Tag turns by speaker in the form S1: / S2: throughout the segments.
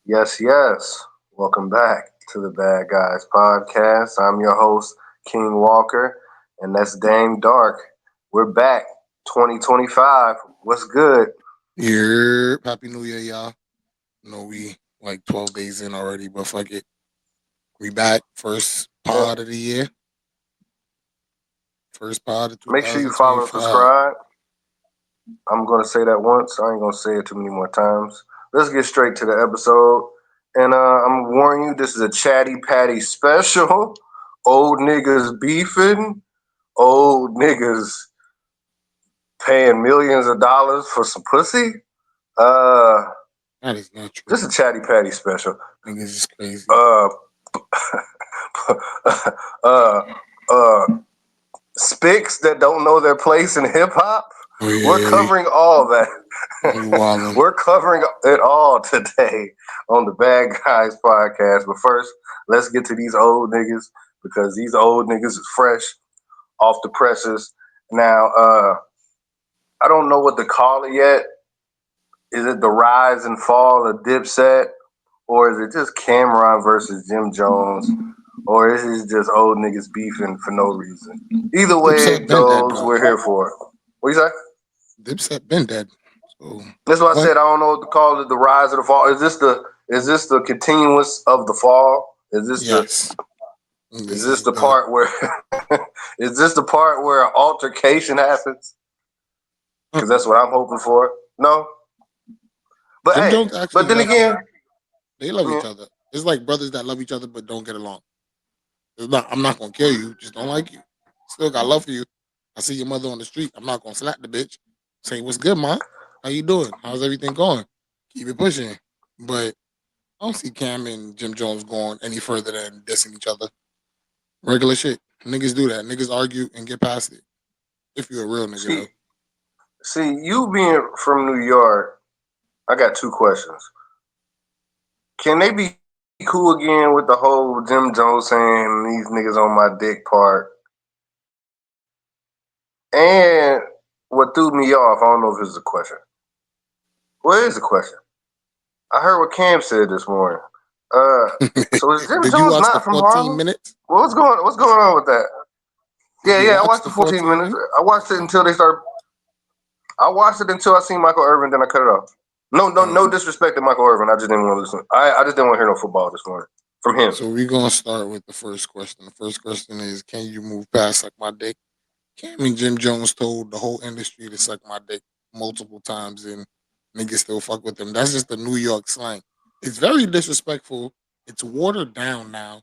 S1: Yes, yes. Welcome back to the Bad Guys Podcast. I'm your host, King Walker, and that's Dame Dark. We're back, 2025. What's good?
S2: Here, Happy New Year, y'all. No, we like 12 days in already, but fuck it. We back. First
S1: Yeah.
S2: pod of the year. First pod of
S1: Make sure you follow and
S2: 2025.
S1: subscribe. I'm going to say that once. I ain't going to say it too many more times. Let's get straight to the episode. And I'm warning you, this is a chatty patty special. Old niggas beefing. Old niggas paying millions of dollars for some pussy. Uh,
S2: That is not true.
S1: this is a chatty patty special.
S2: Niggas is crazy.
S1: Uh, uh, uh, Spics that don't know their place in hip hop.
S2: Oh, yeah,
S1: We're
S2: yeah.
S1: covering all that.
S2: You wildin'.
S1: We're covering it all today on the Bad Guys podcast. But first, let's get to these old niggas because these old niggas is fresh off the presses. Now, I don't know what to call it yet. Is it the rise and fall of Dipset? Or is it just Cameron versus Jim Jones? Or is it just old niggas beefing for no reason? Either way
S2: Dipset
S1: it
S2: been dead,
S1: goes,
S2: though.
S1: we're here for it. What you say?
S2: Dipset been dead. So,
S1: That's why I
S2: what?
S1: said I don't know what to call it. The rise of the fall. Is this the continuance of the fall?
S2: Yes.
S1: Is
S2: This
S1: this
S2: is
S1: the
S2: the.
S1: part where is this the part where an altercation happens? Because
S2: Uh-uh.
S1: that's what I'm hoping for. No, but
S2: Jim
S1: hey,
S2: Jones
S1: but
S2: actually
S1: then
S2: loves
S1: again,
S2: him. They love
S1: yeah,
S2: each other. It's like brothers that love each other but don't get along. I'm not gonna kill you. Just don't like you. Still got love for you. I see your mother on the street. I'm not gonna slap the bitch. Say what's good, ma. How you doing? How's everything going? Keep it pushing. But I don't see Cam and Jim Jones going any further than dissing each other. Regular shit. Niggas do that. Niggas argue and get past it. If you're a real nigga
S1: see,
S2: though.
S1: you being from New York, I got two questions. Can they be cool again with the whole Jim Jones saying these niggas on my dick part? And what threw me off, I don't know if it's a question. What is the question? I heard what Cam said this morning. Uh, so is Jim
S2: Did you
S1: Jones
S2: watch the
S1: not from
S2: 14
S1: Harlem?
S2: minutes?
S1: What's going on with that?
S2: Did
S1: Yeah,
S2: you
S1: yeah, I
S2: watch
S1: watched
S2: the
S1: the 14
S2: 14
S1: minutes.
S2: minutes?
S1: I watched it
S2: Okay.
S1: until they started. I watched it until I seen Michael Irvin, then I cut it off. No, no,
S2: Uh,
S1: no disrespect to Michael Irvin. I just didn't want to listen. I just didn't want to hear no football this morning from him.
S2: so we're gonna start with the first question. The first question is, can you move past like my dick? Cam and Jim Jones told the whole industry to suck my dick multiple times, and niggas still fuck with them. That's just the New York slang. It's very disrespectful. It's watered down now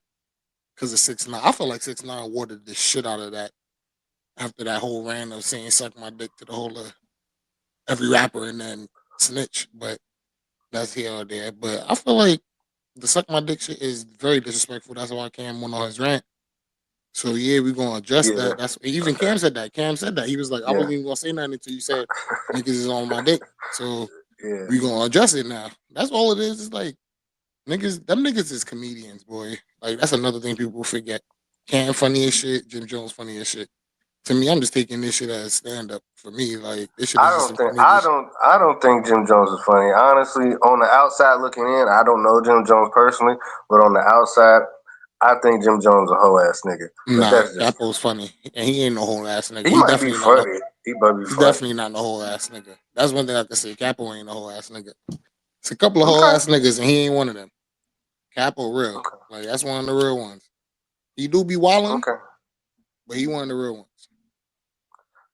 S2: because of 6ix9ine. I feel like 6ix9ine watered the shit out of that after that whole rant of saying "suck my dick" to the whole every rapper and then snitch. But that's here or there. But I feel like the "suck my dick" shit is very disrespectful. That's why Cam went on his rant. So yeah, we're gonna address
S1: Yeah,
S2: that. That's even Cam said that. Cam said that. He was like, I
S1: yeah,
S2: wasn't even gonna say nothing until you said niggas is on my dick. So
S1: yeah.
S2: we gonna address it now. That's all it is. It's like niggas, them niggas is comedians, boy. Like that's another thing people forget. Cam funny as shit, Jim Jones funny as shit. To me, I'm just taking this shit as stand up for me. Like this shit
S1: I
S2: is just
S1: don't
S2: some
S1: think I
S2: comedian shit.
S1: don't I don't think Jim Jones is funny. Honestly, on the outside looking in, I don't know Jim Jones personally, but on the outside, I think Jim Jones a hoe ass nigga. But
S2: Nah,
S1: that's just
S2: Capo's funny. And he ain't no whole ass nigga.
S1: he
S2: He
S1: might be
S2: definitely not no
S1: funny. He might be
S2: he's
S1: funny.
S2: definitely not no whole ass nigga. That's one thing I can say. Capo ain't no whole ass nigga. It's a couple of whole
S1: Okay.
S2: ass niggas, and he ain't one of them. Capo real.
S1: Okay.
S2: Like that's one of the real ones. He do be wildin',
S1: Okay.
S2: but he one of the real ones.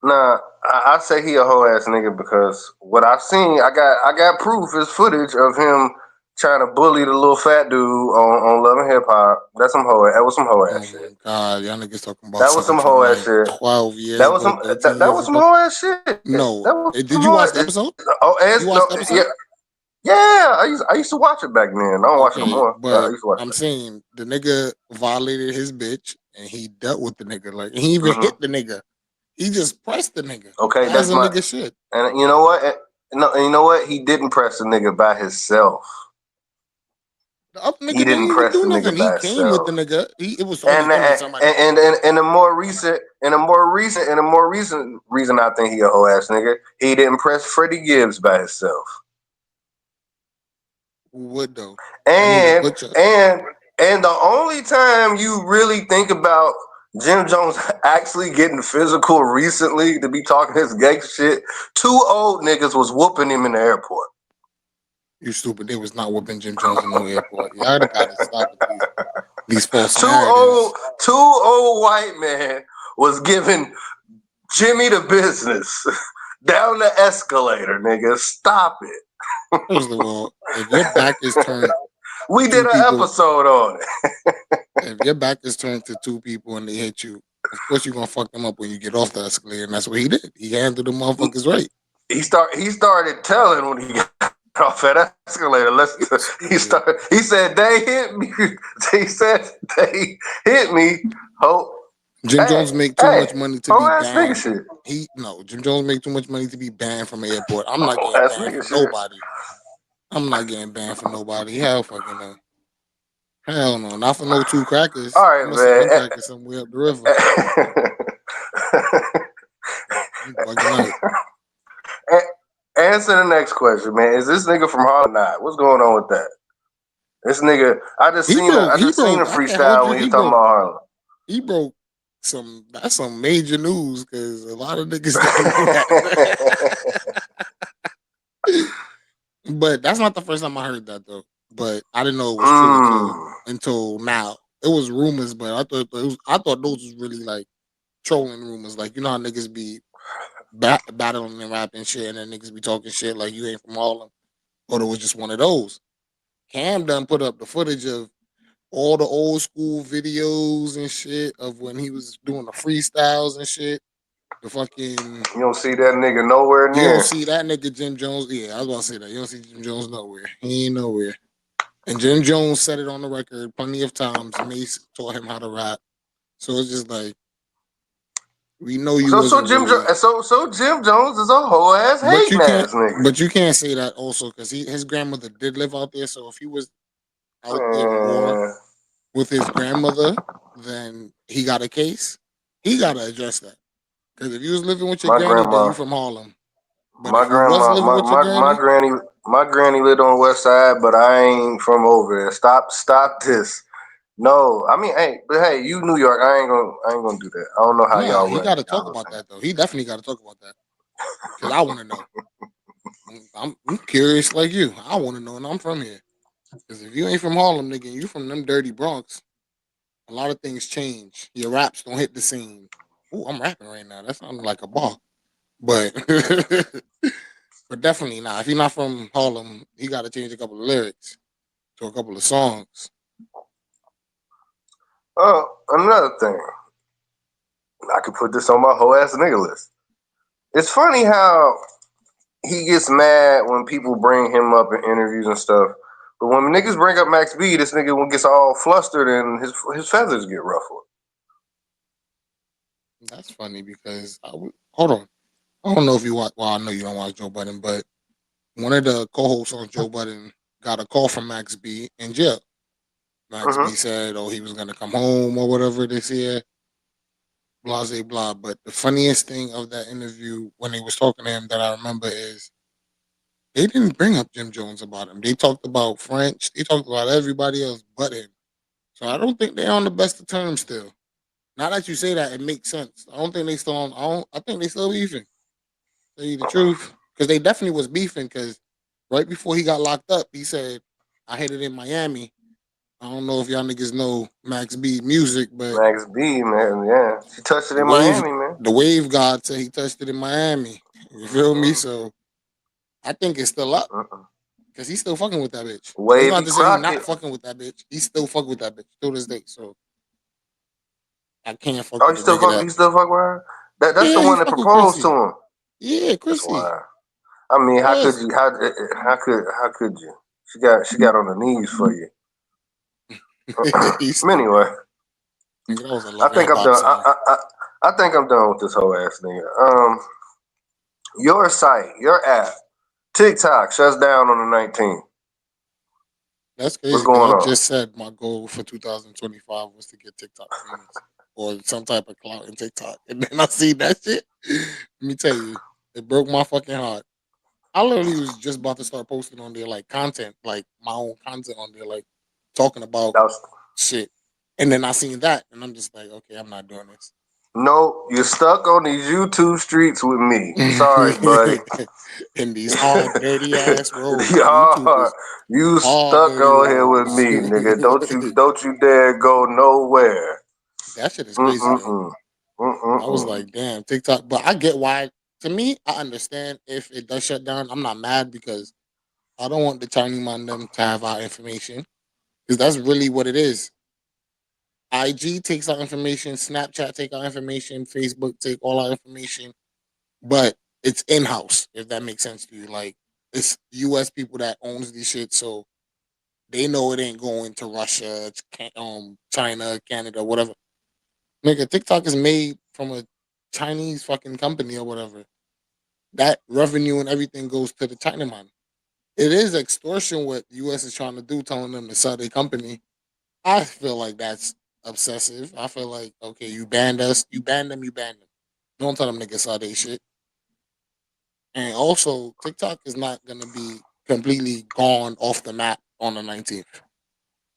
S1: Nah, I say he a hoe ass nigga because what I've seen, I got proof is footage of him trying to bully the little fat dude on Love and Hip Hop. That's some hoe. That was some hoe ass
S2: Oh
S1: shit.
S2: my god, y'all niggas talking about
S1: That was
S2: something
S1: some
S2: from
S1: hoe ass
S2: like
S1: shit.
S2: 12 years
S1: That was
S2: ago,
S1: some
S2: 13
S1: that
S2: years
S1: was some
S2: ago.
S1: hoe ass shit. That was
S2: No,
S1: some hoe
S2: did
S1: ass.
S2: you watch the episode?
S1: No.
S2: You watched the
S1: Yeah,
S2: episode?
S1: yeah. I used to watch it back then. I don't watch it no
S2: Okay,
S1: more. I
S2: but
S1: used to watch it
S2: I'm
S1: back
S2: saying the nigga violated his bitch, and he dealt with the nigga. Like and he
S1: then.
S2: even hit
S1: Hmm.
S2: the nigga. He just pressed the nigga
S1: Okay,
S2: as
S1: that's
S2: a
S1: my.
S2: nigga should.
S1: And you know what? No, you know what? He didn't press the nigga by himself.
S2: The other
S1: He
S2: nigga didn't
S1: didn't
S2: even
S1: press
S2: do
S1: the
S2: nothing.
S1: nigga
S2: He
S1: by
S2: came with
S1: himself.
S2: the nigga. It was only
S1: And
S2: him and somebody else.
S1: and a more recent reason I think he a whole ass nigga. He didn't press Freddie Gibbs by himself.
S2: Who would though? I need a
S1: And
S2: butcher.
S1: and and the only time you really think about Jim Jones actually getting physical recently to be talking his gangster shit, two old niggas was whooping him in the airport.
S2: You stupid. They was not whooping Jim Jones in no airport. Y'all got to stop with these false
S1: Two old
S2: narratives.
S1: two old white men was giving Jimmy the business down the escalator, nigga. Stop it.
S2: First of all, if your back is turned to
S1: We did
S2: two
S1: an
S2: people,
S1: episode on it.
S2: if your back is turned to two people and they hit you, of course you're gonna fuck them up when you get off the escalator, and that's what he did. He handled the motherfuckers right.
S1: He started telling when he got off that escalator.
S2: Stupid.
S1: He said they hit me. He said they hit me. Hope.
S2: Jim
S1: Hey,
S2: Jones make too
S1: hey,
S2: much money to
S1: whole
S2: be
S1: ass nigga
S2: banned.
S1: shit.
S2: He no, Jim Jones make too much money to be banned from an airport. I'm not
S1: Whole
S2: getting
S1: ass
S2: banned
S1: nigga
S2: for
S1: shit.
S2: nobody. I'm not getting banned for nobody. Hell fucking no. Hell no. Not for no two
S1: All
S2: crackers. I
S1: right,
S2: must send them
S1: man.
S2: crackers somewhere up the river. You bugging out.
S1: Answer the next question, man. Is this nigga from Harlem or not? What's going on with that? This nigga, I
S2: He
S1: just seen a
S2: broke, I can't hold
S1: freestyle
S2: you.
S1: when he was talking about Harlem.
S2: He broke that's some major news because a lot of niggas don't know that. But that's not the first time I heard that though. But I didn't know it was true
S1: mm.
S2: until now. It was rumors, but I thought those was really like trolling rumors. Like you know how niggas be battling and rapping shit, and then niggas be talking shit like you ain't from Harlem, or it was just one of those. Cam done put up the footage of all the old school videos and shit of when he was doing the freestyles and shit. The fucking
S1: You don't see that nigga nowhere
S2: you don't
S1: near.
S2: see that nigga Jim Jones. Yeah, I was about to say that. You don't see Jim Jones nowhere. He ain't nowhere. And Jim Jones said it on the record plenty of times. Mace taught him how to rap. So it's just like we know you wasn't really.
S1: So Jim Jones is a whole ass
S2: But you
S1: hating
S2: can't.
S1: ass nigga.
S2: But you can't say that also because his grandmother did live out there. So if he was out there more
S1: Man,
S2: with his grandmother, then he got a case. He got to address that. Because if you was living with your
S1: my
S2: granny, then you
S1: grandma,
S2: from Harlem. But
S1: my
S2: if you was
S1: grandma,
S2: living with your granny,
S1: my granny lived on West Side, but I ain't from over there. Stop this. No, I mean, hey, but hey, you New York, I ain't gonna do that. I don't know how
S2: nah,
S1: y'all
S2: he
S1: run
S2: got
S1: it.
S2: to talk
S1: Y'all
S2: about
S1: listen.
S2: that though. He definitely got to talk about that because I want to know. I'm curious like you. I want to know, and I'm from here. Because if you ain't from Harlem, nigga, and you from them dirty Bronx, a lot of things change. Your raps don't hit the same. Ooh, I'm rapping right now. That sounds like a bar. But but definitely not. If you're not from Harlem, he got to change a couple of lyrics to a couple of songs.
S1: Oh, another thing, I could put this on my whole ass nigga list. It's funny how he gets mad when people bring him up in interviews and stuff. But when niggas bring up Max B, this nigga gets all flustered and his feathers get ruffled.
S2: That's funny because hold on. I don't know if you watch. Well, I know you don't watch Joe Budden, but one of the co-hosts on Joe Budden got a call from Max B in jail. Max B
S1: Mm-hmm.
S2: said, "Oh, he was gonna come home or whatever this year." Blah, blah, blah. But the funniest thing of that interview when they was talking to him that I remember is they didn't bring up Jim Jones about him. They talked about French. They talked about everybody else but him. So I don't think they're on the best of terms still. Now that you say that, it makes sense. I don't think they still on. I think they still beefing. Tell you the truth, because they definitely was beefing. Because right before he got locked up, he said, "I hit it in Miami." I don't know if y'all niggas know Max B music, but
S1: Max B, man, yeah, she touched it
S2: the
S1: in
S2: wave,
S1: Miami, man.
S2: the wave god said he touched it in Miami. You feel me?
S1: Mm-hmm.
S2: So I think it's still up
S1: Mm-mm.
S2: because he's still fucking with that bitch. It's not
S1: Wavy
S2: to say he's not
S1: Crockett.
S2: fucking with that bitch. He's still fucking with that bitch to this day. So I can't fuck
S1: Oh,
S2: with a nigga that.
S1: you still fuck with her? That's the
S2: Yeah, he
S1: one that
S2: fuck with
S1: proposed to
S2: Chrissy.
S1: him.
S2: Yeah,
S1: That's
S2: Chrissy.
S1: why. I mean, how could
S2: Yes.
S1: you? How could you? She got on her knees for you.
S2: He's stupid.
S1: Anyway,
S2: Nigga, that was a
S1: I
S2: love
S1: think
S2: hip
S1: I'm
S2: hop
S1: done.
S2: song.
S1: I think I'm done with this whole ass nigga. Your site, your app, TikTok shuts down on the 19th.
S2: That's
S1: What's
S2: crazy because
S1: going
S2: I
S1: on?
S2: just said my goal for 2025 was to get TikTok famous or some type of clout in TikTok. And then I see that shit. Let me tell you, it broke my fucking heart. I literally was just about to start posting on there like content, like my own content on there, like talking about
S1: That was
S2: shit. And then I seen that, and I'm just like, okay, I'm not doing this.
S1: no. You're stuck on these YouTube streets with me. Sorry, buddy.
S2: In these hard, dirty ass roads, YouTube
S1: Y'all,
S2: is
S1: you
S2: hard,
S1: stuck
S2: dirty
S1: on here with
S2: roads.
S1: me, nigga. Don't you dare go nowhere.
S2: That shit is crazy though.
S1: Mm-mm-mm.
S2: I was
S1: Mm-mm-mm.
S2: like, damn, TikTok. But I get why. To me, I understand if it does shut down. I'm not mad because I don't want the Chinese man them to have our information because that's really what it is. IG takes our information, Snapchat take our information, Facebook take all our information, but it's in house. If that makes sense to you, like it's U.S. people that owns these shit, so they know it ain't going to Russia, China, Canada, whatever. Nigga, TikTok is made from a Chinese fucking company or whatever. That revenue and everything goes to the Chinaman. It is extortion what the US is trying to do, telling them to sell their company. I feel like that's obsessive. I feel like, okay, you banned us, you banned them, you banned them. Don't tell them niggas sell their shit. And also, TikTok is not gonna be completely gone off the map on the 19th.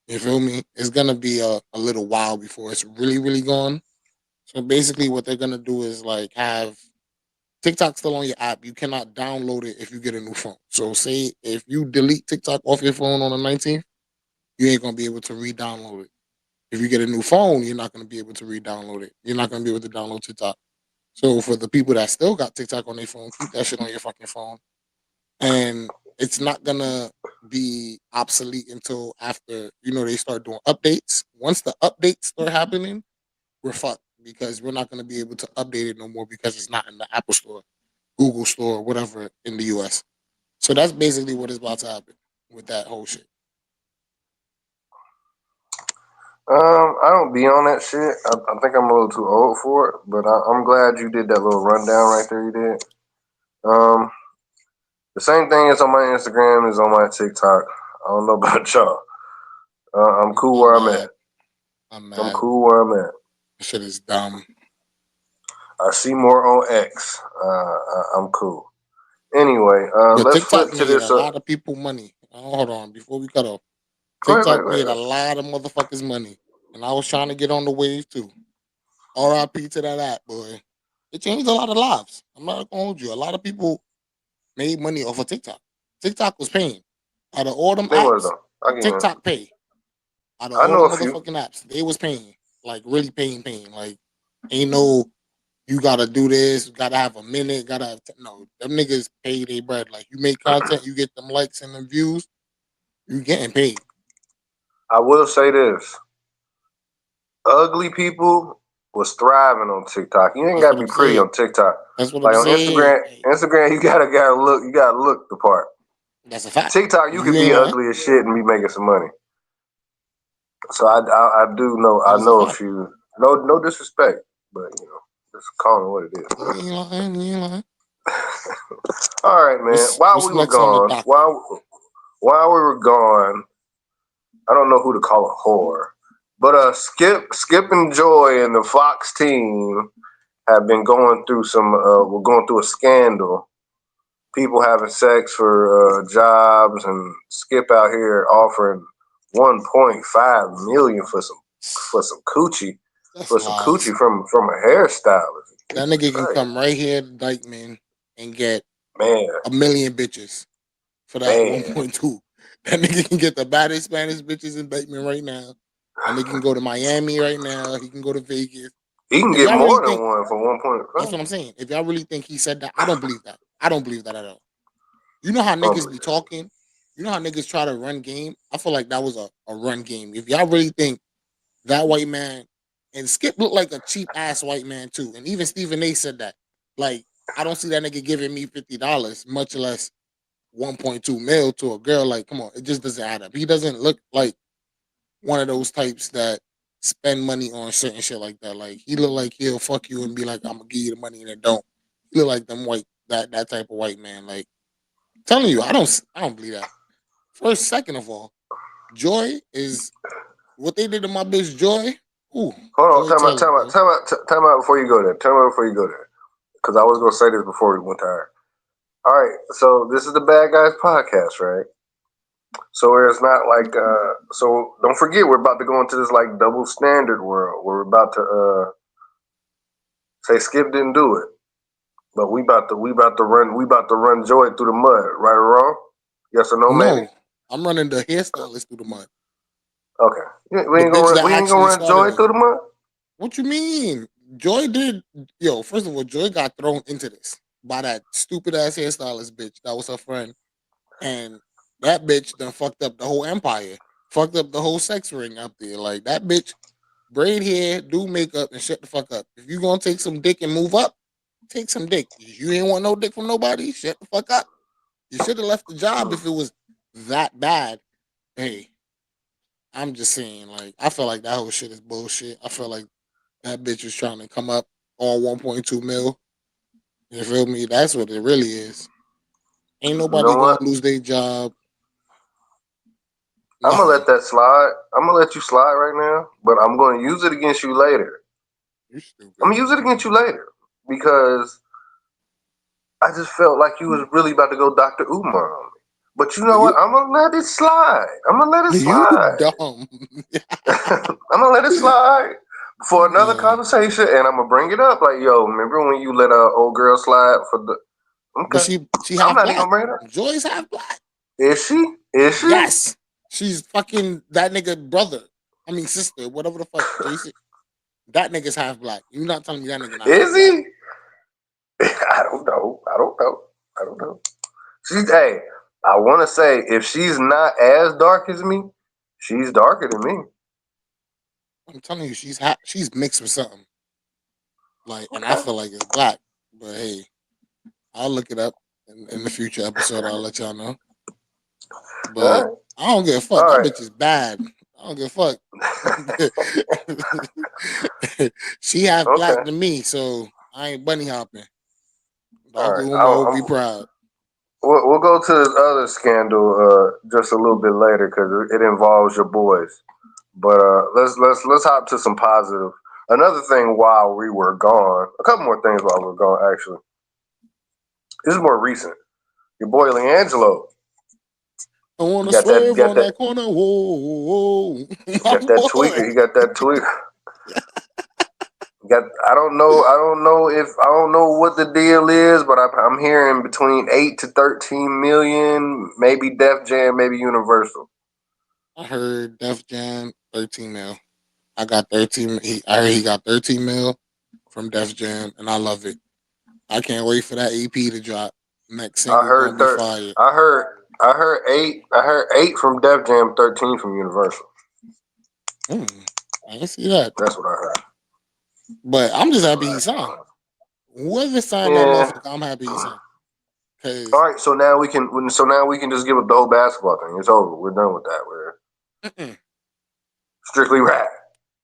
S2: You feel me? It's gonna be a little while before it's really, really gone. So basically, what they're gonna do is like have TikTok still on your app. You cannot download it if you get a new phone. So say if you delete TikTok off your phone on the 19th, you ain't gonna be able to re-download it. If you get a new phone, you're not gonna be able to re-download it. You're not gonna be able to download TikTok. So for the people that still got TikTok on their phone, keep that shit on your fucking phone. And it's not gonna be obsolete until after they start doing updates. Once the updates start happening, we're fucked because we're not gonna be able to update it no more because it's not in the Apple Store, Google Store, whatever in the US. So that's basically what is about to happen with that whole shit.
S1: I don't be on that shit. I think I'm a little too old for it, but I'm glad you did that little rundown right there. You did. Um, the same thing is on my Instagram is on my TikTok. I don't know about y'all. I'm cool
S2: I'm
S1: where I'm at.
S2: mad. I'm
S1: I'm
S2: mad.
S1: cool where I'm at.
S2: This shit is dumb.
S1: I see more on X. I'm cool. Anyway,
S2: But
S1: let's
S2: TikTok
S1: flip to
S2: made
S1: this.
S2: a lot of people money. Hold on, before we cut off.
S1: Wait,
S2: TikTok
S1: wait,
S2: made a
S1: wait.
S2: lot of motherfuckers money. And I was trying to get on the wave too. RIP to that app, boy. It changed a lot of lives. I'm not gonna hold you. A lot of people made money off of TikTok. TikTok was paying. Out of all them
S1: It was
S2: apps,
S1: though. I can.
S2: TikTok pay. Out of
S1: I
S2: all
S1: know
S2: the
S1: a few.
S2: motherfucking apps, they was paying. Like really paying. Like ain't no you gotta do this, gotta have a minute, gotta have no. Them niggas pay their bread. Like you make content, you get them likes and them views, you getting paid.
S1: I will say this: ugly people was thriving on TikTok. You ain't
S2: That's
S1: gotta
S2: what I'm
S1: be pretty
S2: saying.
S1: on TikTok.
S2: That's what I'm
S1: Like on
S2: saying.
S1: Instagram,
S2: Hey,
S1: Instagram you gotta look the part.
S2: that's a fact.
S1: TikTok you
S2: You
S1: could
S2: ain't
S1: be
S2: lying.
S1: ugly as shit and be making some money. So I do know
S2: That
S1: I
S2: is a
S1: know a
S2: fact.
S1: few. No disrespect, but just call it what it
S2: You ain't lying. You ain't lying.
S1: is. All right, man. While
S2: What's
S1: we were
S2: next on the
S1: gone,
S2: docket?
S1: while we were gone, I don't know who to call a whore, but Skip and Joy and the Fox team have been going through some. We're going through a scandal. People having sex for jobs, and Skip out here offering 1.5 million for some coochie
S2: That's lies.
S1: from a hairstylist.
S2: That
S1: Jesus
S2: nigga can
S1: Christ,
S2: come right here to Dykeman and get
S1: man,
S2: 1 million bitches for that
S1: man,
S2: 1.2. That nigga can get the baddest Spanish bitches in Dykeman right now. That nigga can go to Miami right now. He can go to Vegas.
S1: he can
S2: If
S1: get
S2: y'all really
S1: more than
S2: think
S1: one for
S2: that's
S1: 1.5.
S2: what I'm saying. If y'all really think he said that, I don't believe that. I don't believe that at all. You know how
S1: I don't
S2: niggas be
S1: believe that.
S2: talking? You know how niggas try to run game? I feel like that was a run game. If y'all really think that white man and Skip looked like a cheap ass white man too. And even Stephen A said that. Like, I don't see that nigga giving me $50, much less 1.2 mil to a girl. Like, come on, it just doesn't add up. He doesn't look like one of those types that spend money on certain shit like that. Like he look like he'll fuck you and be like, I'm gonna give you the money and then don't. He look like them white that type of white man. Like telling you, I don't believe that. First, second of all, Joy is what they did to my bitch Joy. Ooh,
S1: Hold on,
S2: Joy Taylor, bro.
S1: time out before you go there. Time out before you go there, because I was gonna say this before we went to her. All right, so this is the Bad Guys podcast, right? So it's not like so don't forget we're about to go into this like double standard world. We're about to say Skip didn't do it, but we about to run Joy through the mud, right or wrong? Yes or no, Manny?
S2: No, I'm running the hairstylist through the mud.
S1: Okay. Yeah, we
S2: The
S1: ain't gonna
S2: bitch
S1: run,
S2: that
S1: we ain't gonna
S2: actually
S1: run
S2: started
S1: Joy
S2: it.
S1: through the mud.
S2: What you mean? Joy did. Yo, first of all, Joy got thrown into this by that stupid ass hairstylist bitch that was her friend, and that bitch done fucked up the whole empire, fucked up the whole sex ring up there. Like that bitch, braid hair, do makeup, and shut the fuck up. If you gonna take some dick and move up, take some dick. You ain't want no dick from nobody. Shut the fuck up. You should have left the job if it was that bad. Hey, I'm just saying, like, I feel like that whole shit is bullshit. I feel like that bitch was trying to come up on 1.2 mil. You feel me? That's what it really is. Ain't
S1: You know
S2: nobody gonna
S1: what?
S2: lose their job.
S1: I'm gonna let
S2: Nothing.
S1: that slide. I'm gonna let you slide right now, but I'm gonna use it against you later.
S2: You
S1: I'm
S2: stupid.
S1: gonna use it against you later because I just felt like you was really about to go Dr. Umar on me. But you know what?
S2: You
S1: I'm gonna let it slide. I'm gonna let it
S2: you
S1: slide.
S2: dumb.
S1: I'm gonna let it slide for another
S2: Nah.
S1: conversation, and I'm gonna bring it up. Like, yo, remember when you let a old girl slide for the?
S2: But
S1: Okay,
S2: she
S1: I'm
S2: half
S1: not even
S2: black.
S1: gonna bring it up.
S2: Joy's half black.
S1: Is she? Is she?
S2: Yes. She's fucking that nigga brother. I mean sister, whatever the fuck. Jason. That nigga's half black. You not telling me that nigga not half
S1: Is
S2: black.
S1: he? I don't know. I don't know. I don't know. She's hey. I want to say if she's not as dark as me, she's darker than me.
S2: I'm telling you, she's mixed with something. Like, and I
S1: Okay.
S2: feel like it's black. But hey, I'll look it up in the future episode. I'll let y'all know.
S1: All
S2: But
S1: right.
S2: I don't give a fuck.
S1: All
S2: That
S1: right.
S2: bitch is bad. I don't give a fuck. She half black
S1: Okay.
S2: than me, so I ain't bunny hopping.
S1: All
S2: Dr.
S1: right.
S2: Umar will be proud.
S1: We'll go to this other scandal just a little bit later because it involves your boys. But let's hop to some positive. Another thing while we were gone, a couple more things while we were gone. Actually, this is more recent. Your boy Leangelo,
S2: I wanna
S1: he got that,
S2: swerve
S1: got
S2: on
S1: that,
S2: that corner. Whoa, whoa,
S1: he
S2: my
S1: got that
S2: boy.
S1: tweaker. He got that tweaker. Got I don't know what the deal is, but I'm hearing between 8 to 13 million, maybe Def Jam, maybe Universal.
S2: I heard Def Jam 13 mil. I got 13. I heard he got 13 mil from Def Jam, and I love it. I can't wait for that EP to drop. Next
S1: I
S2: single gonna
S1: heard
S2: be
S1: thir-
S2: fire.
S1: I heard eight from Def Jam, 13 from Universal.
S2: I didn't see that,
S1: That's what I heard.
S2: but I'm just
S1: That's
S2: happy
S1: what
S2: he
S1: I
S2: signed.
S1: heard.
S2: Whoever signed that
S1: Yeah.
S2: motherfucker, I'm happy he signed.
S1: All
S2: Cause
S1: right. So now we can just give up the whole basketball thing. It's over. We're done with that. We're
S2: mm-mm,
S1: strictly rap,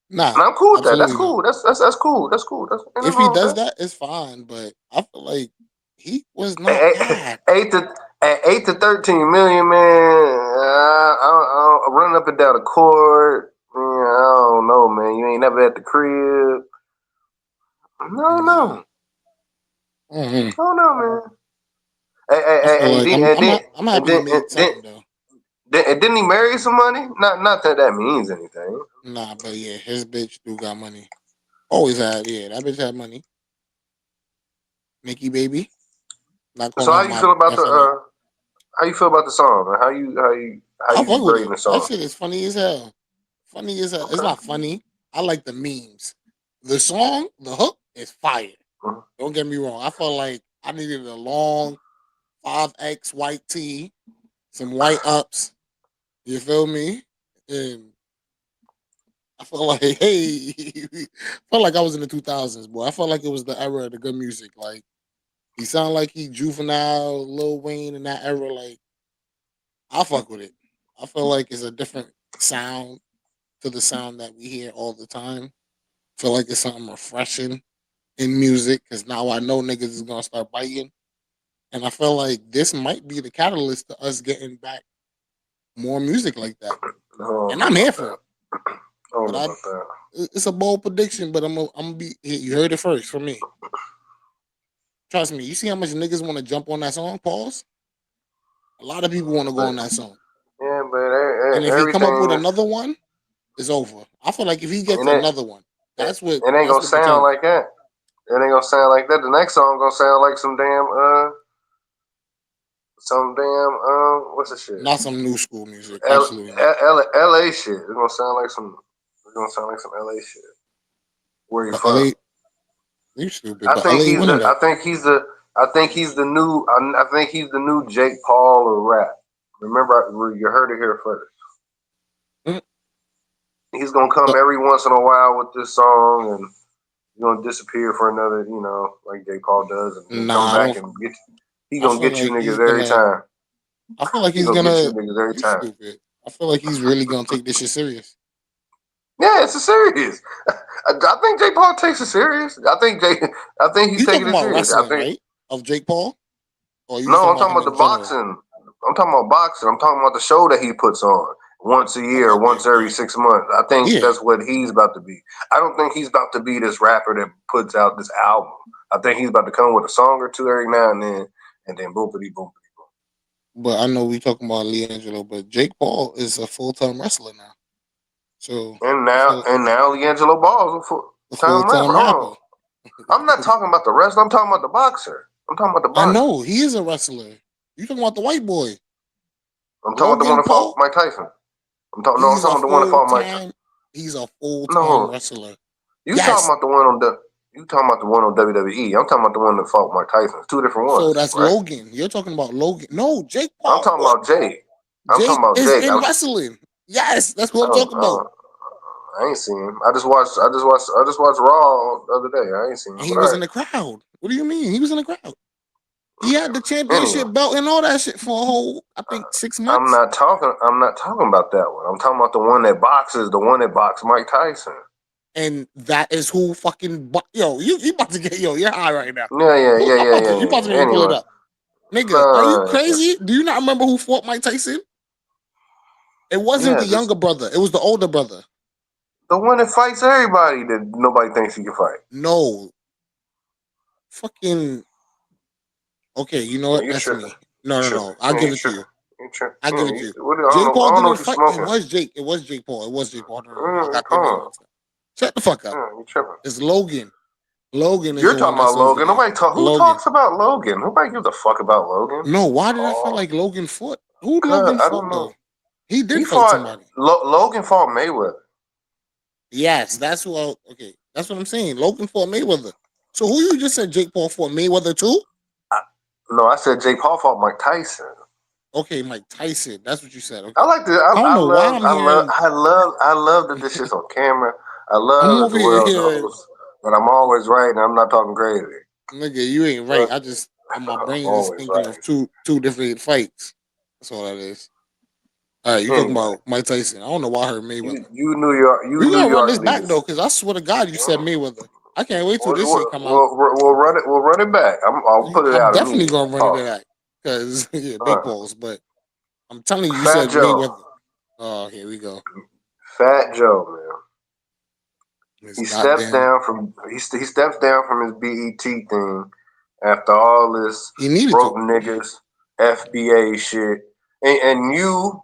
S2: nah,
S1: and I'm cool with that. That's
S2: absolutely not.
S1: cool. That's cool. That's cool. That's ain't
S2: If
S1: nothing
S2: he
S1: wrong with
S2: does
S1: that.
S2: that, it's fine. But I feel like he was not
S1: Eight,
S2: bad.
S1: eight to at 8 to 13 million, man. Running up and down the court. Man, I don't know, man. You ain't never at the crib. No,
S2: Nah,
S1: no,
S2: mm-hmm.
S1: no, no, man. Hey, hey,
S2: I
S1: hey,
S2: feel
S1: and
S2: like
S1: then and then
S2: I'm
S1: and
S2: happy he
S1: then and
S2: made
S1: then,
S2: something though.
S1: and didn't he marry some money? Not that that means anything.
S2: Nah, but yeah, his bitch do got money. Always had, yeah, that bitch had money. Nikki baby, not
S1: So
S2: calling her my FNA.
S1: how you feel about the song, man? How
S2: I
S1: you
S2: fuck with
S1: grading
S2: it.
S1: the
S2: That
S1: song?
S2: shit is funny as hell. Funny as hell. It's
S1: Okay.
S2: not funny. I like the memes. The song, the hook is fire.
S1: Mhm.
S2: Don't get me wrong. I felt like I needed a long 5X white tee, some white ups. You feel me? And I felt like, hey, felt like I was in the 2000s, boy. I felt like it was the era of the good music. Like, he sounded like he juvenile, Lil Wayne in that era. Like, I fuck with it. I feel like it's a different sound to the sound that we hear all the time. Feel like it's something refreshing in music because now I know niggas is gonna start biting. And I feel like this might be the catalyst to us getting back more music like that.
S1: I don't
S2: And
S1: know
S2: I'm here
S1: about
S2: for
S1: that.
S2: it.
S1: I don't
S2: But
S1: know about that.
S2: it's a bold prediction, but I'm gonna be. You heard it first from me. trust me. You see how much niggas want to jump on that song? Pause. A lot of people want to go
S1: But
S2: on that song.
S1: yeah, but
S2: And if he come up with
S1: everything
S2: another one, it's over. I feel like if he gets
S1: and it,
S2: another one,
S1: it
S2: that's what
S1: it ain't
S2: that's
S1: gonna
S2: what
S1: sound
S2: determines.
S1: like that. It ain't gonna sound like that. The next song gonna sound like some damn what's the shit?
S2: Not some new school music. Absolutely not.
S1: LA shit. It's gonna sound like some. It's gonna sound like some LA shit. Where you
S2: But
S1: from?
S2: LA, you stupid. But LA
S1: He's
S2: winning
S1: the.
S2: though.
S1: I think he's the new. I think he's the new Jake Paul of rap. Remember, you heard it here first.
S2: Mm,
S1: He's gonna come
S2: so-
S1: every once in a while with this song, and he's gonna disappear for another, like Jake Paul does, and then come
S2: nah, I
S1: back
S2: don't.
S1: and get. He
S2: I
S1: gonna
S2: feel
S1: get you
S2: like
S1: niggas
S2: he's
S1: every
S2: gonna.
S1: time.
S2: I feel like
S1: He
S2: he's
S1: gonna get you
S2: gonna.
S1: niggas every
S2: You
S1: time.
S2: stupid. I feel like he's really gonna take this shit serious.
S1: Yeah, it's a serious. I think Jake Paul takes it serious. I think he's
S2: You
S1: taking
S2: talking
S1: it
S2: about
S1: serious. I
S2: wrestling,
S1: think
S2: right? Of Jake Paul, or you just
S1: no,
S2: talking
S1: I'm
S2: about
S1: talking
S2: him
S1: about
S2: in
S1: the
S2: general?
S1: boxing. I'm talking about boxing. I'm talking about the show that he puts on once a year,
S2: Okay,
S1: once every
S2: okay.
S1: 6 months. I think
S2: Yeah,
S1: that's what he's about to be. I don't think he's about to be this rapper that puts out this album. I think he's about to come with a song or two every now and then boopity boom.
S2: but I know we talking about Leangelo, but Jake Paul is a full time wrestler now. So
S1: And
S2: I
S1: now
S2: feel
S1: and now Leangelo Ball's a full
S2: a full
S1: time rapper.
S2: time
S1: Hold on.
S2: rapper.
S1: I'm not talking about the wrestler. I'm talking about the boxer. I'm talking about the
S2: I
S1: boxer.
S2: know he is a wrestler. You talking about the white boy
S1: I'm talking about the one
S2: Logan
S1: that fought
S2: Paul?
S1: Mike Tyson. I'm
S2: He's
S1: talking
S2: a
S1: about the one that
S2: full
S1: fought Mike Tyson.
S2: time. He's a full time
S1: No,
S2: wrestler.
S1: you talking
S2: Yes.
S1: about the one on the you talking about the one on WWE. I'm talking about the one that fought Mike Tyson. It's two different
S2: So
S1: ones,
S2: that's
S1: right?
S2: Logan. You're talking about Logan. No, Jake
S1: I'm
S2: Paul
S1: talking
S2: fought.
S1: about Jake. I'm talking
S2: Jake
S1: about
S2: is
S1: Jake.
S2: in wrestling. Yes, that's what I'm
S1: don't,
S2: talking
S1: I,
S2: about.
S1: don't, I ain't seen him. I just watched Raw the other day. I ain't seen
S2: And
S1: him,
S2: he
S1: but all
S2: was in
S1: right.
S2: the crowd. What do you mean? He was in the crowd. He had the
S1: Anyway,
S2: championship belt and all that shit for a whole, I think, 6 months.
S1: I'm not talking about that one. I'm talking about the one that boxed Mike Tyson.
S2: And that is who fucking yo, you about to get yo, you're high right now.
S1: Yeah, yeah,
S2: Who
S1: yeah,
S2: I'm
S1: yeah,
S2: about to
S1: yeah,
S2: you about to
S1: yeah.
S2: make me pull it
S1: Anyway,
S2: up. Nigga, are you
S1: no,
S2: crazy? Do you not remember who fought Mike Tyson? It wasn't
S1: yeah,
S2: the younger brother. It was the older brother.
S1: the one that fights everybody that nobody thinks he can fight.
S2: No, fucking. Okay, you know
S1: Yeah,
S2: what?
S1: you
S2: That's
S1: tripping.
S2: me.
S1: You
S2: No, no,
S1: tripping.
S2: no. I'll
S1: Yeah,
S2: give
S1: you
S2: it to
S1: tripping.
S2: you.
S1: You tripping.
S2: I'll give
S1: Yeah,
S2: it to you.
S1: I
S2: Jake Paul
S1: don't know
S2: didn't
S1: what you
S2: fight. It
S1: smoking.
S2: was Jake. It was Jake Paul. It was Jake Paul. No, no, no. I got their
S1: Hold
S2: name
S1: on.
S2: mixed up. Shut the fuck up.
S1: Yeah, you tripping.
S2: It's Logan. Logan is
S1: You're
S2: the one
S1: talking
S2: that's
S1: about
S2: over
S1: Logan.
S2: there.
S1: Who
S2: Logan.
S1: talks about Logan? Nobody gives a fuck about Logan.
S2: No, why did I feel
S1: Oh,
S2: like Logan fought? Who
S1: cause
S2: Logan
S1: I
S2: fought
S1: don't
S2: though?
S1: know.
S2: He
S1: He
S2: did fight
S1: fought
S2: somebody.
S1: Logan fought Mayweather.
S2: Yes, that's who. Okay, that's what I'm saying. Logan fought Mayweather. So who you just said Jake Paul fought Mayweather too?
S1: I, no, I said Jake Paul fought Mike Tyson.
S2: Okay, Mike Tyson. That's what you said.
S1: I
S2: Okay.
S1: like to.
S2: I don't know why I'm hearing.
S1: I love that this shit's on camera. I
S2: I'm
S1: love that
S2: over
S1: the
S2: here
S1: world
S2: hearing.
S1: knows that I'm always right and I'm not talking crazy.
S2: Nigga, you ain't right.
S1: Trust
S2: I
S1: me,
S2: just my
S1: I'm
S2: brain is
S1: always
S2: thinking
S1: right.
S2: of two different fights. That's all that is. All right, you talking
S1: Anyway,
S2: about Mike Tyson? I don't know why I heard Mayweather.
S1: You
S2: We
S1: New
S2: gotta run
S1: York
S2: this back
S1: niggas.
S2: though, because I swear to God, you said Mayweather. I can't wait till this shit come out.
S1: We'll run it. We'll run it back. I'll put it
S2: I'm
S1: out
S2: definitely
S1: immediately.
S2: gonna run into
S1: Pause.
S2: that because yeah, big
S1: Uh,
S2: balls. But I'm telling you, you
S1: Fat
S2: said
S1: Joe.
S2: Mayweather. Oh, here we go.
S1: Fat Joe, man.
S2: This
S1: He steps
S2: goddamn.
S1: down from he steps down from his BET thing after all this
S2: He needed
S1: broke
S2: to.
S1: niggas FBA shit. And you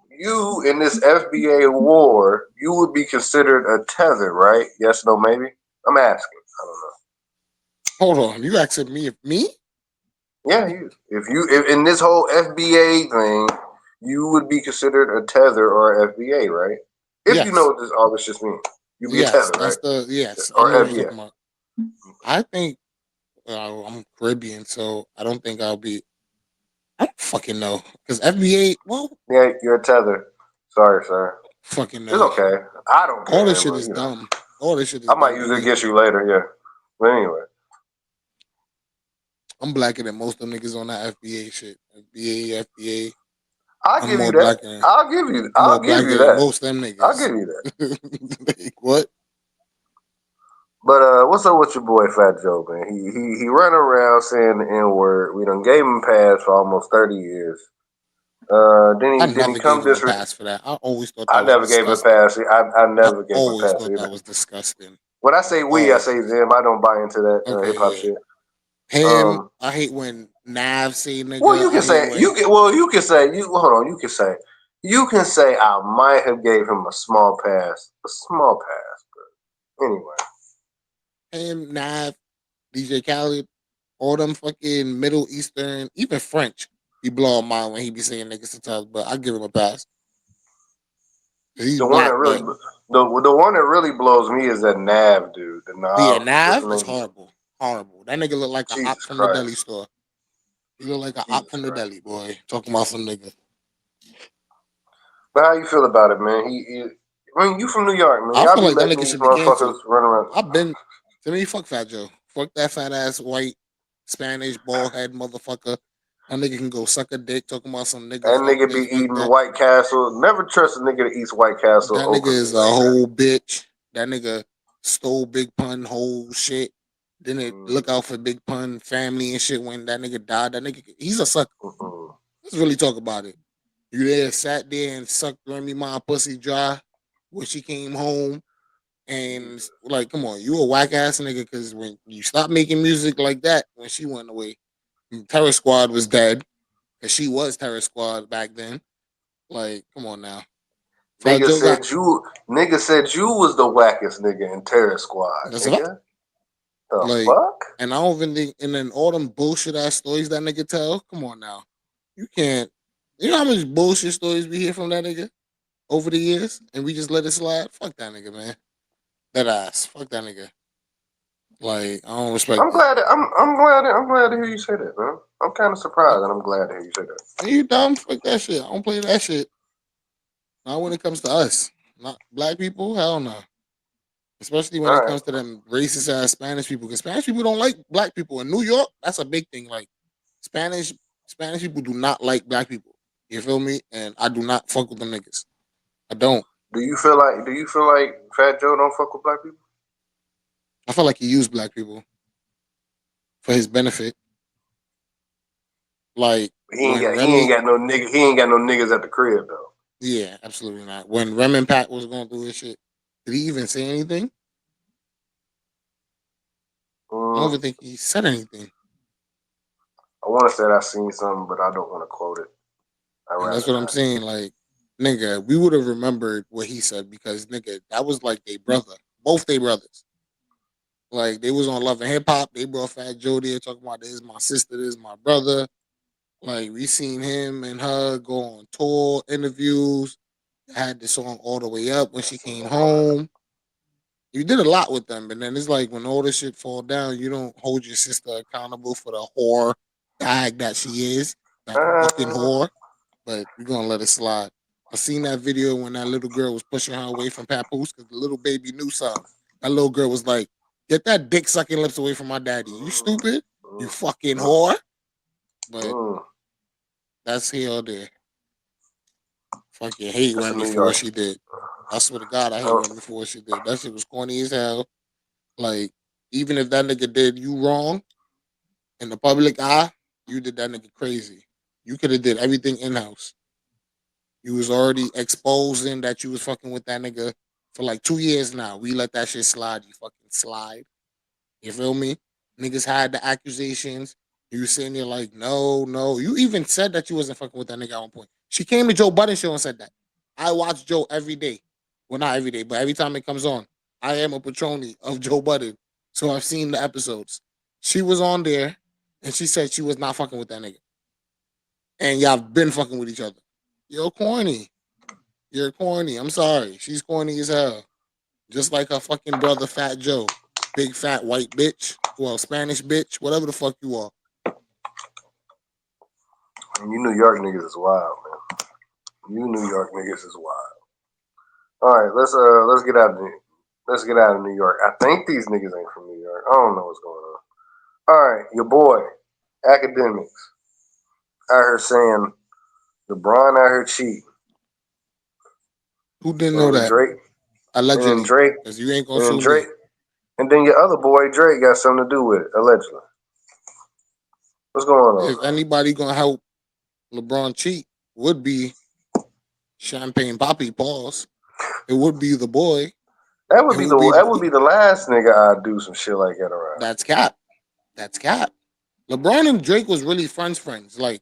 S1: in this FBA war, you would be considered a tether, right? Yes, no, maybe. I'm asking. I don't know.
S2: Hold on, you asking me if me?
S1: Yeah, if in this whole FBA thing, you would be considered a tether or FBA, right? If you know
S2: Yes,
S1: what all this just means, you'd be a
S2: yes.
S1: tether,
S2: That's
S1: right?
S2: the yes. I know
S1: Or
S2: what you're
S1: FBA.
S2: talking about. I think I'm Caribbean, so I don't think I'll be. I don't fucking know because FBA. Well,
S1: Yeah, you're a tether. Sorry, sir.
S2: fucking
S1: It's
S2: know.
S1: okay. I don't
S2: All this
S1: care,
S2: shit
S1: but
S2: is dumb. All this shit is
S1: I might
S2: dumb
S1: use it
S2: anyway.
S1: against you later. Yeah, but anyway,
S2: I'm blacker than most of them niggas on that FBA shit. FBA, FBA.
S1: I'll
S2: I'm
S1: give you
S2: more
S1: that.
S2: blacker. I'm more
S1: I'll give
S2: blacker
S1: you
S2: than
S1: that.
S2: most of them
S1: I'll
S2: niggas.
S1: give you that.
S2: Like, what?
S1: But what's up with your boy Fat Joe, man? He run around saying the N word. We done gave him a pass for almost 30 years.
S2: I
S1: Then he
S2: never gave
S1: come
S2: him a
S1: disre.
S2: pass for that. I always thought
S1: I
S2: that was
S1: never gave him a
S2: disgusting.
S1: pass. I
S2: I
S1: never gave him a
S2: always
S1: pass
S2: thought
S1: either.
S2: that was disgusting.
S1: When I say we, I say
S2: Always.
S1: them. I don't buy into that hip hop
S2: Okay, yeah.
S1: shit.
S2: Him,
S1: Um,
S2: I hate when Nav say
S1: well,
S2: nigga.
S1: you
S2: I
S1: can
S2: hate
S1: say
S2: when
S1: you can say you hold on. You can say I might have gave him a small pass. But anyway,
S2: him, Nav, DJ Khaled, all them fucking Middle Eastern, even French. He blow my mind when he be saying niggas sometimes, but I give him a pass. 'Cause he's
S1: the one
S2: black,
S1: that really
S2: but
S1: the one that really blows me is that Nav dude. The
S2: yeah,
S1: Nav, what's
S2: Nav
S1: the
S2: is
S1: name?
S2: horrible. Horrible. That nigga look like a op
S1: Jesus
S2: from the deli
S1: Christ,
S2: store. He look like a op
S1: Jesus
S2: from the
S1: Christ.
S2: deli, boy. Talking about some nigga.
S1: But how you feel about it, man? I mean, you from New York, man.
S2: I
S1: Y'all
S2: feel
S1: be
S2: like that
S1: letting
S2: nigga
S1: these
S2: should be
S1: motherfuckers
S2: canceled.
S1: run around.
S2: I've been to me, fuck Fat Joe. Fuck that fat ass white Spanish bald head motherfucker. That nigga can go suck a dick talking about some nigga
S1: That
S2: fuck
S1: nigga be
S2: this, fuck
S1: eating
S2: that.
S1: White Castle. Never trust a nigga that eats White Castle
S2: That nigga
S1: openly
S2: is a
S1: like that.
S2: whole bitch. That nigga stole Big Pun whole shit. Then it look
S1: Mm,
S2: out for Big Pun family and shit when that nigga died. That nigga, he's a sucker.
S1: mm-mm.
S2: Let's really talk about it. You there sat there and sucked Remy Ma pussy dry when she came home and
S1: Jesus.
S2: like, come on, you a whack ass nigga because when you stopped making music like that when she went away, Terror Squad was dead because she was Terror Squad back then. Like, come on now. Fat
S1: Nigga
S2: Joe got
S1: said you. Nigga said you was the wackest nigga in Terror Squad.
S2: that's a fact.
S1: Nigga, the
S2: Like,
S1: fuck?
S2: and I don't even think, and then all them bullshit ass stories that nigga tell. Come on now, you can't. You know how much bullshit stories we hear from that nigga over the years, and we just let it slide. Fuck that nigga, man. That ass. Fuck that nigga. Like, I don't respect it.
S1: I'm glad to hear you say that, man. I'm kind of
S2: Fuck.
S1: surprised, and I'm glad to hear you say that.
S2: Are you dumb? Fuck that shit. I don't play that shit. Not when it comes to us. Not black people. Hell no. Especially when
S1: All
S2: it
S1: right.
S2: comes to them racist ass Spanish people. Because Spanish people don't like black people. In New York, that's a big thing. Like Spanish Spanish people do not like black people. You feel me? And I do not fuck with them niggas. I don't.
S1: Do you feel like Fat Joe don't fuck with black people?
S2: I feel like he used black people for his benefit. Like when
S1: He ain't
S2: Remy,
S1: got no nigga. He ain't got no niggas at the crib though.
S2: yeah, absolutely not. When Rem and Pat was going through his shit, did he even say anything? I don't
S1: Mm,
S2: even think he said anything.
S1: I want to say I seen something, but I don't want to quote it. I'd
S2: And that's
S1: rather
S2: what I'm
S1: not.
S2: saying. Like, nigga, we would have remembered what he said because nigga, that was like their brother. Both their brothers. Like they was on Love and Hip Hop. They brought Fat Joe there talking about this is my sister, this is my brother. Like we seen him and her go on tour, interviews. Had the song all the way up when she came home. You did a lot with them, and then it's like when all this shit fall down, you don't hold your sister accountable for the whore bag that she is, that fucking
S1: Uh,
S2: whore. But we're gonna let it slide. I seen that video when that little girl was pushing her away from Papoose because the little baby knew something. That little girl was like, "Get that dick sucking lips away from my daddy. You
S1: mm,
S2: stupid, you
S1: mm,
S2: fucking
S1: mm,
S2: whore." But
S1: mm.
S2: that's here or there. Fucking hate
S1: That's a
S2: Remy
S1: New
S2: for what
S1: York.
S2: she did. I swear to God, I hate
S1: Uh,
S2: Remy for what she did. That shit was corny as hell. Like, even if that nigga did you wrong in the public eye, you did that nigga crazy. You could have did everything in house. You was already exposing that you was fucking with that nigga for like 2 years now. We let that shit slide. You fucking slide. You feel me? Niggas had the accusations. You sitting there like, no, no. You even said that you wasn't fucking with that nigga at one point. She came to Joe Budden show and said that. I watch Joe every day. Well, not every day, but every time it comes on. I am a patroni of Joe Budden. So I've seen the episodes. She was on there and she said she was not fucking with that nigga. And y'all been fucking with each other. You're corny. You're corny. I'm sorry. She's corny as hell. Just like her fucking brother, Fat Joe. Big fat white bitch. Well, Spanish bitch. Whatever the fuck you are.
S1: you New York niggas is wild, man. You New York niggas is wild. All right, let's get out of New York. I think these niggas ain't from New York. I don't know what's going on. All right, your boy, academics, out here saying LeBron out here cheating,
S2: Who didn't
S1: and
S2: know
S1: then
S2: that?
S1: Drake, and then
S2: Allegedly.
S1: Drake,
S2: Because you ain't gonna
S1: and then
S2: show me.
S1: Drake, and then your other boy Drake got something to do with it, allegedly. What's going on?
S2: If anybody gonna help LeBron cheat, would be Champagne Poppy Balls. It would be the boy. It would be
S1: That would be the last nigga I'd do some shit like that around.
S2: that's Cap. That's Cap. LeBron and Drake was really friends, like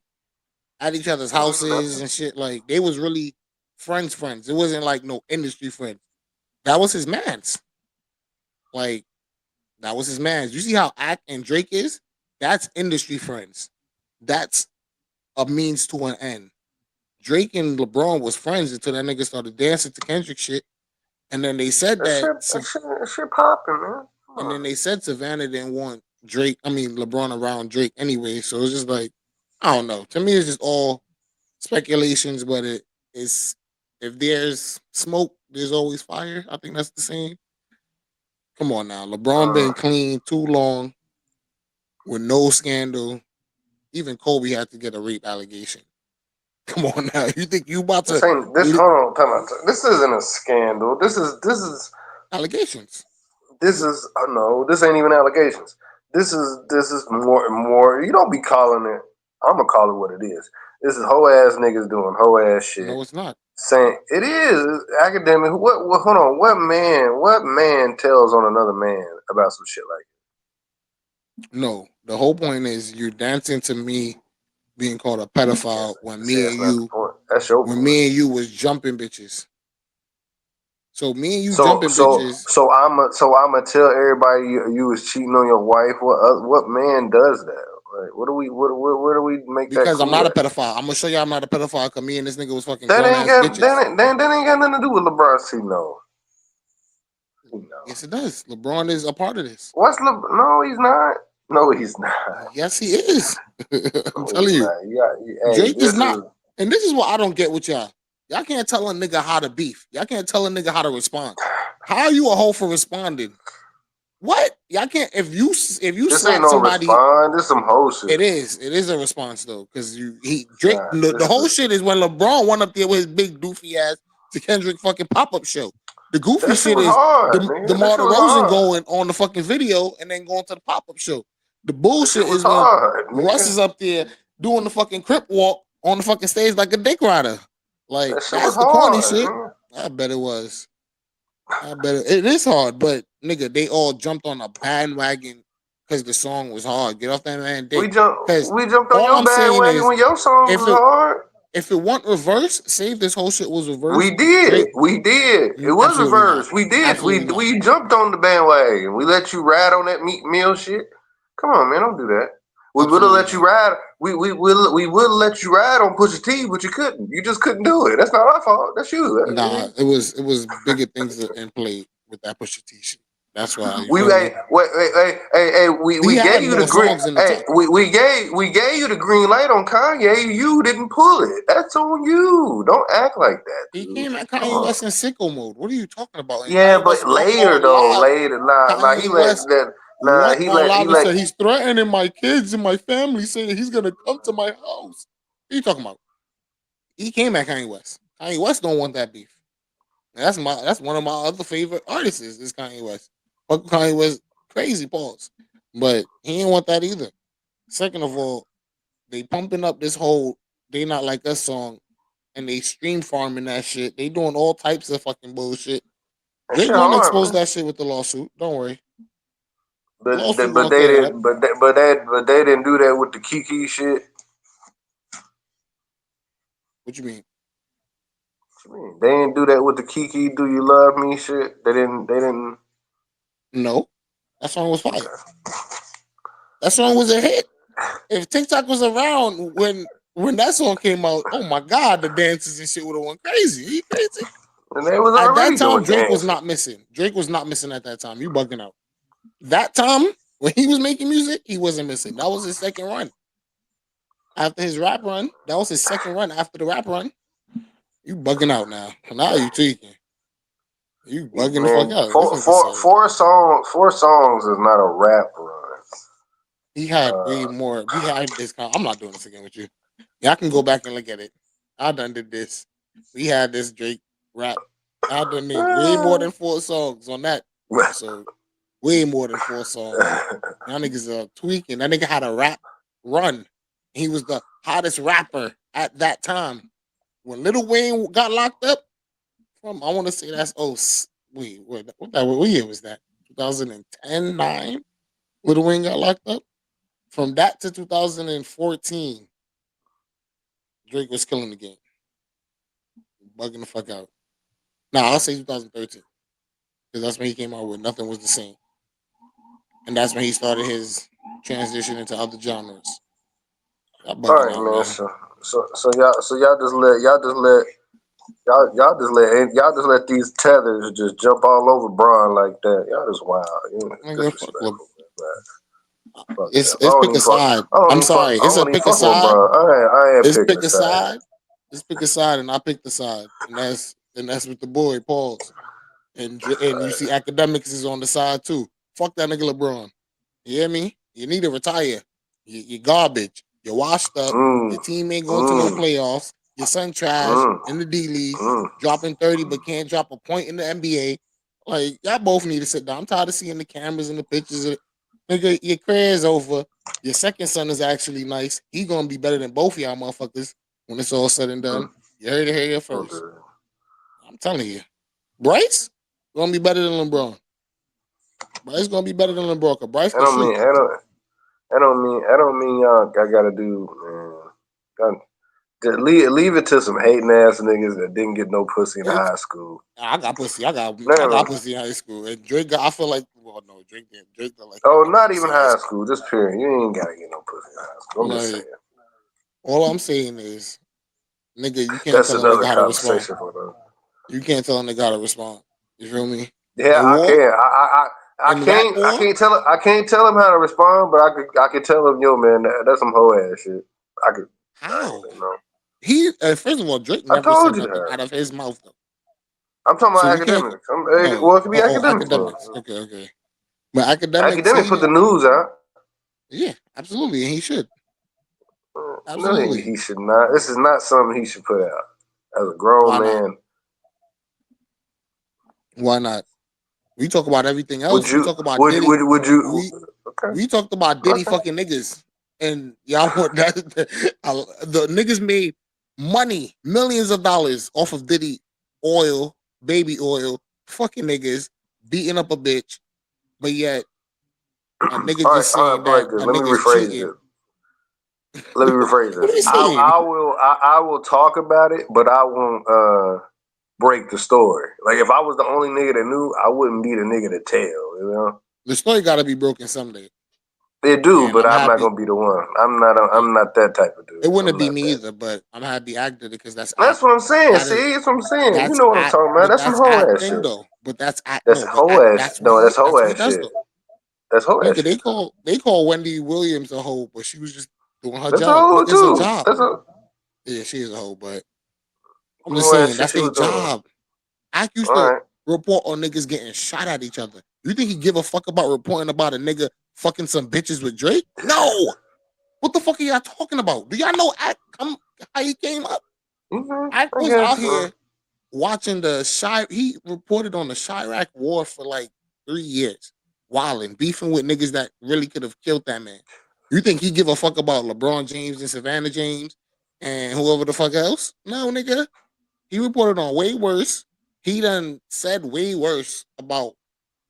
S2: at each other's houses
S1: Mhm.
S2: and shit. Like they was really friends. It wasn't like no industry friends. That was his man's. Like that was his man's. You see how Act and Drake is? That's industry friends. That's a means to an end. Drake and LeBron was friends until that nigga started dancing to Kendrick shit. And then they said
S1: That shit popping, man. Come
S2: and
S1: on.
S2: then they said Savannah didn't want Drake. I mean LeBron around Drake anyway. So it's just like I don't know. To me, it's just all speculations. But it's if there's smoke, there's always fire. I think that's the saying. Come on now, LeBron been
S1: Uh,
S2: clean too long with no scandal. Even Kobe had to get a rape allegation. Come on now, you think you about
S1: this
S2: to
S1: ain't this.
S2: li-
S1: Hold on, time out. This isn't a scandal.
S2: allegations?
S1: This is no. This ain't even allegations. This is more. You don't be calling it. I'm gonna call it what it is. This is hoe ass niggas doing hoe ass shit.
S2: No, it's not.
S1: Saying it is academic. What? Hold on. What man? What man tells on another man about some shit like
S2: No, the whole point is you're dancing to me being called a pedophile
S1: that? See, that's not the point. That's your
S2: when
S1: point.
S2: me and you was jumping bitches. So me and you
S1: So
S2: jumping
S1: so
S2: bitches
S1: so I'ma tell everybody you was cheating on your wife. What man does that? Like, what do we where do we make that
S2: because I'm
S1: cool
S2: not a
S1: at?
S2: pedophile. I'm gonna show you I'm not a pedophile because me and this nigga was fucking
S1: That
S2: grown
S1: ain't
S2: ass
S1: got
S2: bitches.
S1: that ain't got nothing to do with LeBron. See, no, no.
S2: Yes, it does. LeBron is a part of this.
S1: What's Le? No, he's not. No, he's not.
S2: Yes, he is. I'm
S1: No, he's
S2: telling you.
S1: not. Hey,
S2: Drake is
S1: this
S2: not.
S1: is
S2: And this is what I don't get with y'all. Y'all can't tell a nigga how to beef. Y'all can't tell a nigga how to respond. How are you a hoe for responding? What? Y'all can't if you
S1: this ain't
S2: slap
S1: no
S2: somebody.
S1: respond. This some whole shit.
S2: It is. It is a response though, because he Drake.
S1: Nah,
S2: The
S1: this
S2: whole
S1: is
S2: shit is when LeBron went up there with his big doofy ass to Kendrick fucking pop up show. The goofy
S1: that shit
S2: shit
S1: was
S2: is
S1: hard,
S2: the
S1: nigga. That
S2: DeMar
S1: shit was
S2: DeRozan
S1: hard.
S2: going on the fucking video and then going to the pop up show. The
S1: That
S2: bullshit
S1: shit was
S2: is when
S1: hard,
S2: Russ
S1: nigga.
S2: is up there doing the fucking crip walk on the fucking stage like a dick rider. Like
S1: That shit was
S2: that's the corny
S1: hard,
S2: shit.
S1: nigga.
S2: I bet it was. I bet it is hard, but nigga, they all jumped on a bandwagon because the song was hard. Get off that man dick. Because
S1: We jumped on
S2: all
S1: your
S2: I'm saying
S1: bandwagon
S2: is,
S1: when your song
S2: if
S1: was
S2: it
S1: hard.
S2: if it weren't reverse, say if this whole shit was reverse,
S1: We did.
S2: Drake,
S1: We did. It was
S2: absolutely not,
S1: reversed. We did.
S2: absolutely not.
S1: We jumped on the bandwagon. We let you ride on that meat meal shit. Come on, man, don't do that. We would have
S2: Absolutely
S1: let you
S2: not.
S1: ride. We would let you ride on Pusha T, but you couldn't. You just couldn't do it. That's not our fault. That's
S2: Nah,
S1: you.
S2: it was bigger things in play with that Pusha T shit. That's why you
S1: We
S2: feel me.
S1: we
S2: He
S1: gave
S2: had
S1: you the
S2: more
S1: green.
S2: songs in the
S1: Hey,
S2: tuck.
S1: we gave you the green light on Kanye. You didn't pull it. That's on you. Don't act like that,
S2: He
S1: dude.
S2: came at
S1: Come
S2: Kanye
S1: on.
S2: West in sicko mode. What are you talking about? And
S1: Yeah,
S2: Kanye West
S1: but
S2: went
S1: later
S2: on
S1: though,
S2: live.
S1: later, nah, he
S2: Kanye
S1: let
S2: West
S1: that, nah,
S2: went on
S1: he
S2: live and
S1: let.
S2: said he's threatening my kids and my family, saying he's gonna come to my house. What are you talking about? He came at Kanye West. Kanye West don't want that beef. And that's one of my other favorite artists is Kanye West. Fuck Kanye West, crazy pause, but he didn't want that either. Second of all, they pumping up this whole "They Not Like Us" song and they stream farming that shit. They doing all types of fucking bullshit.
S1: That
S2: Drake
S1: shit
S2: gonna
S1: hard,
S2: expose
S1: man.
S2: that shit with the lawsuit. Don't worry, the
S1: But
S2: lawsuit
S1: but
S2: gonna
S1: they
S2: clear that.
S1: didn't. But they didn't do that with the Kiki shit.
S2: What you mean?
S1: What you mean? They didn't do that with the Kiki "Do You Love Me" shit. They didn't. They didn't.
S2: No, that song was fire.
S1: Okay.
S2: That song was a hit. If TikTok was around when that song came out, oh my god, the dances and shit would have went crazy. You crazy?
S1: And they was
S2: At that
S1: already
S2: time,
S1: doing
S2: Drake was
S1: dancing.
S2: not missing. Drake was not missing at that time. You bugging out. That time when he was making music, he wasn't missing. That was his second run after his rap run. That was his second run after the rap run. You bugging out now. Now you tweaking. You bugging the fuck
S1: Man,
S2: out. This nigga said
S1: four songs is not a rap run.
S2: he had way
S1: Uh,
S2: more. We had this. I'm not doing this again with you. Y'all can go back and look at it. I done did this. We had this Drake rap. I done made way more than four songs on that episode. Way more than four songs. Y'all niggas are tweaking. That nigga had a rap run. He was the hottest rapper at that time. When Lil Wayne got locked up, from I want to say that's wait, what year was that? 2010, 9? Lil Wayne got locked up? From that to 2014, Drake was killing the game, bugging the fuck out. Nah, I'll say 2013 because that's when he came out with "Nothing Was the Same," and that's when he started his transition into other genres. Y'all
S1: All
S2: bugging
S1: right,
S2: out,
S1: man.
S2: man.
S1: Y'all just let these tethers just jump all over Braun like that. Y'all just wild. You know,
S2: Nigga, fuck
S1: disrespectful, man. Fuck
S2: it's
S1: them.
S2: it's pick a side. I'm sorry.
S1: I
S2: It's a
S1: don't even
S2: pick a
S1: fuck with
S2: side.
S1: Braun. I ain't
S2: It's
S1: picking a
S2: pick a
S1: side.
S2: side. It's pick a side, and I pick the side, and that's with the boy Pauls. And you see academics is on the side too. Fuck that nigga LeBron. You hear me? You need to retire. You're garbage. You're washed up.
S1: Mm,
S2: Your team ain't going to no
S1: mm,
S2: playoffs. Your son trash
S1: mm,
S2: in the D League,
S1: mm.
S2: dropping 30 but can't drop a point in the NBA. Like, y'all both need to sit down. I'm tired of seeing the cameras and the pictures. Nigga, your career's over. Your second son is actually nice. He gonna be better than both of y'all motherfuckers when it's all said and done.
S1: Mm.
S2: You heard it here first.
S1: Okay.
S2: I'm telling you. Bryce gonna be better than LeBron. Bryce gonna be better than LeBron. 'Cause Bryce
S1: I
S2: can
S1: don't
S2: shoot.
S1: mean I don't I don't mean y'all. I gotta do man. Leave it to some hating ass niggas that didn't get no pussy in
S2: It's
S1: high school.
S2: I got pussy. I got
S1: Never.
S2: pussy in high school. And Drake got, I feel like, well no, Drake didn't. Drake got like
S1: Oh,
S2: enough
S1: not
S2: pussy
S1: even
S2: in high
S1: high
S2: school.
S1: school. Just period. You ain't gotta get no pussy in high school. I'm just saying.
S2: Like all I'm saying is, nigga, you can't
S1: That's
S2: tell a nigga
S1: another
S2: how to respond.
S1: conversation for them.
S2: You can't tell a nigga how to respond. You feel me?
S1: Yeah,
S2: In
S1: I
S2: war,
S1: can.
S2: in rap
S1: I
S2: war,
S1: can't tell. I can't tell him how to respond, but I could tell him, yo, man, that's some hoe ass shit. I could. I
S2: how?
S1: ain't know.
S2: He first of all, Drake
S1: I
S2: never
S1: told
S2: said
S1: you
S2: nothing
S1: that.
S2: out of his mouth though.
S1: I'm talking
S2: So
S1: about
S2: you can't.
S1: academics.
S2: Oh,
S1: Well, it could be academics.
S2: academics. Okay, okay. But academics,
S1: Academic put the news out.
S2: yeah, absolutely, and he should
S1: No,
S2: absolutely.
S1: he should not. This is not something he should put out as a grown
S2: Why not?
S1: man.
S2: Why not? We talk about everything
S1: Would
S2: else. We
S1: you?
S2: talk about Diddy.
S1: Would you?
S2: We
S1: Okay.
S2: we talked about Diddy
S1: Okay.
S2: fucking niggas, and y'all want that? The niggas made money, millions of dollars off of Diddy oil, baby oil, fucking niggas beating up a bitch, but yet a nigga just
S1: All
S2: saying
S1: right,
S2: that
S1: break this.
S2: a
S1: Let me
S2: nigga is
S1: rephrase
S2: cheating.
S1: this. Let me rephrase
S2: What are
S1: this.
S2: we saying?
S1: I will talk about it, but I won't break the story. Like if I was the only nigga that knew, I wouldn't be the nigga to tell. You know,
S2: The story got to be broken someday,
S1: they do,
S2: and
S1: but
S2: I'm
S1: I'm not
S2: happy.
S1: gonna be the one. I'm not that type of dude.
S2: It
S1: I'm
S2: wouldn't be
S1: not
S2: me
S1: that.
S2: either, but I'm happy I did it because that's
S1: That's
S2: act.
S1: what I'm saying.
S2: That is
S1: See, that's what I'm saying. You
S2: that's
S1: know what I'm
S2: act,
S1: talking about?
S2: but
S1: That's some
S2: that's
S1: hoe ass
S2: acting
S1: shit.
S2: though. But that's act
S1: That's
S2: no, but
S1: hoe ass. No, that's hoe
S2: that's what he
S1: ass
S2: does
S1: shit.
S2: though.
S1: That's hoe ass
S2: Nigga,
S1: shit.
S2: they call Wendy Williams a hoe, but she was just doing her
S1: That's a
S2: job.
S1: hoe
S2: Nigga, it's a
S1: too.
S2: job.
S1: That's a
S2: Yeah, she is a hoe, but I'm just
S1: hoe ass
S2: saying
S1: shit
S2: that's
S1: she
S2: their
S1: was doing.
S2: job. Act used
S1: All
S2: to
S1: right.
S2: report on niggas getting shot at each other. You think he give a fuck about reporting about a nigga fucking some bitches with Drake? No. What the fuck are y'all talking about? Do y'all know Act come how he came up? Act
S1: I
S2: was
S1: guess.
S2: out here watching the he reported on the Chirac war for like 3 years, wilding, beefing with niggas that really could have killed that man. You think he give a fuck about LeBron James and Savannah James and whoever the fuck else? No, nigga. He reported on way worse. He done said way worse about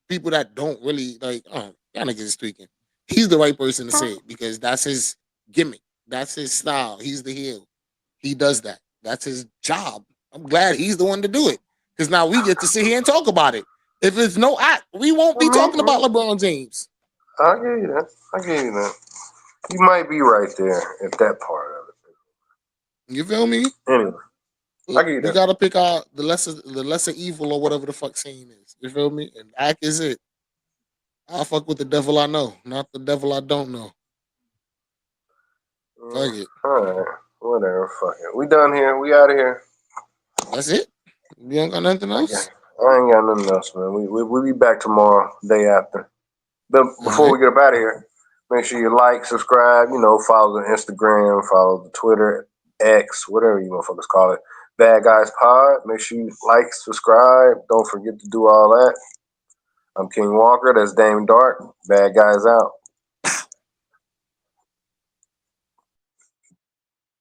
S2: people that don't really like, oh, that niggas is tweaking. He's the right person to say it because that's his gimmick. That's his style. He's the heel. He does that. That's his job. I'm glad he's the one to do it. Because now we get to sit here and talk about it. If it's no act, we won't
S1: I
S2: be talking
S1: mean,
S2: about LeBron James.
S1: I give you that. I give you that. You might be right there at that part of
S2: You feel me?
S1: it. Anyway, I give you
S2: We
S1: that.
S2: gotta pick out the lesser evil or whatever the fuck saying is. You feel me? And act is it. I fuck with the devil I know, not the devil I don't know. Fuck it.
S1: All right, whatever. Fuck it. We done here. We out of here.
S2: That's it. You don't got nothing
S1: I guess.
S2: else?
S1: I ain't got nothing else, man. We be back tomorrow, day after. But
S2: All
S1: before
S2: right.
S1: we get up out of here, make sure you like, subscribe. You know, follow the Instagram, follow the Twitter, X, whatever you motherfuckers call it. Bad Guys Pod. Make sure you like, subscribe. Don't forget to do all that. I'm King Walker. That's Dame Dark. Bad Guys out.